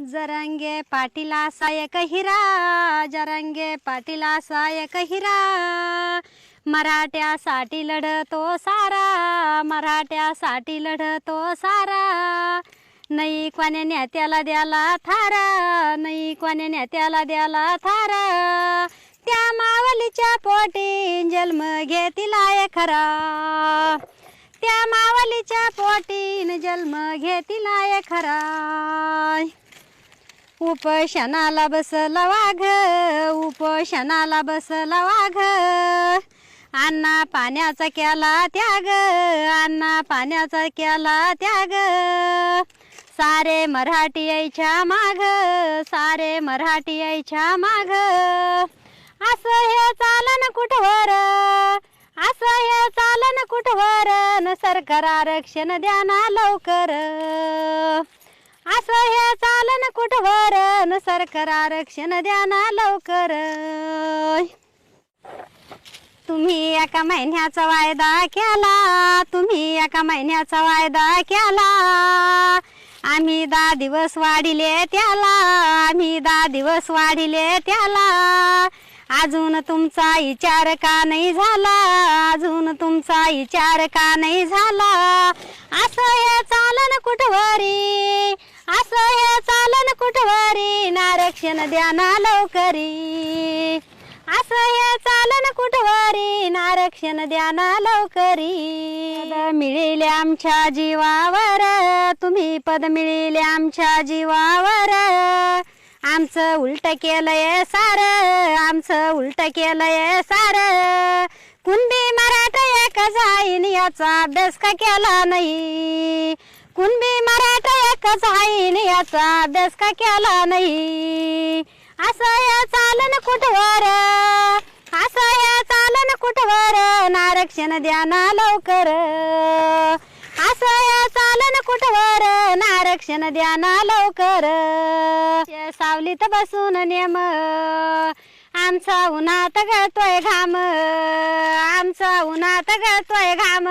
जरांगे पाटीला सायक हिरा, जरांगे पाटीला सायक हिरा, मराठ्यासाठी लढतो सारा, मराठ्यासाठी लढतो सारा, नाही कोण्या नेत्याला द्याला थारा, नाही कोण्या नेत्याला द्याला थारा, त्या मावलीच्या पोटी जन्म घेतिलाय खरा, त्या मावलीच्या पोटीन जन्म घेतिलाय खरा. उपोषणाला बसला वाघ, उपोषणाला बसला वाघ, अन्ना पाण्याचा केला त्याग, अन्ना पाण्याचा केला त्याग, सारे मराठी यायच्या माग, सारे मराठी यायच्या माग, असं हे चालन कुठवर, असं हे चालन कुठवर, न सरकार आरक्षण द्या ना लवकर, असं हे चालन कुठवर, न सरकार आरक्षण द्या ना लवकर. तुम्ही एका महिन्याचा वायदा केला, तुम्ही एका महिन्याचा वायदा केला, आम्ही 10 दिवस वाढिले त्याला, आम्ही 10 दिवस वाढिले त्याला, अजून तुमचा विचार का नाही झाला, अजून तुमचा विचार का नाही झाला, असं हे चालन कुठवरी, असं हे चालन कुठवरी, आरक्षण द्या ना लवकरी, असं हे चालन कुठवरी, आरक्षण द्या ना लवकरी. पद मिळेल आमच्या जीवावर, तुम्ही पद मिळेल आमच्या जीवावर, आमचं उलट केलंय सार, आमचं उलट केलंय सार, कुणबी मराठा एक जाईन याचा अभ्यास का केला नाही, कुणबी मराठा एक जाईन याचा अभ्यास का केला नाही, असं हे चालन कुठवर, असं हे चालन कुठवर, आरक्षण द्या ना लवकर, असं हे चालन कुठवर, आरक्षण द्या ना लवकर. सावलीत बसून नेम आमचा उन्हात गळतोय घाम, आमचा उन्हात गळतोय घाम,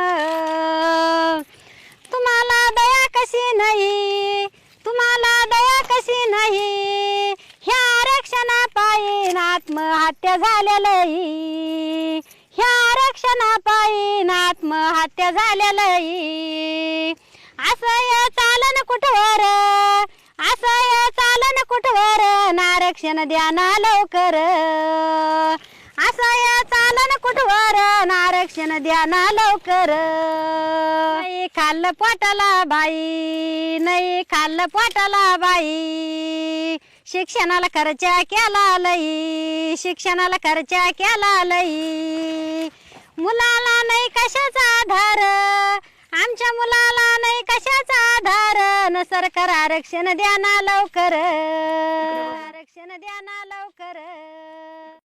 तुम्हाला दया कशी नाही, तुम्हाला दया कशी नाही, ह्या आरक्षणापायी आत्महत्या झालेली, ह्या आरक्षणापायी आत्महत्या झालेली, असं हे चालन कुठवर, असं हे चालन कुठवर, आरक्षण द्या ना लवकर, असं हे चालन कुठवर, आरक्षण द्या ना लवकर. नाही खाल्लं पोटाला बाई, नाही खाल्लं पोटाला बाई, शिक्षणाला खर्च केला लई, शिक्षणाला खर्च केला लई, मुलाला नाही कशाचा आधार, आमच्या मुलाला नाही कशाचा आधार, न सरकार आरक्षण द्या ना लवकर, आरक्षण द्या ना लवकर.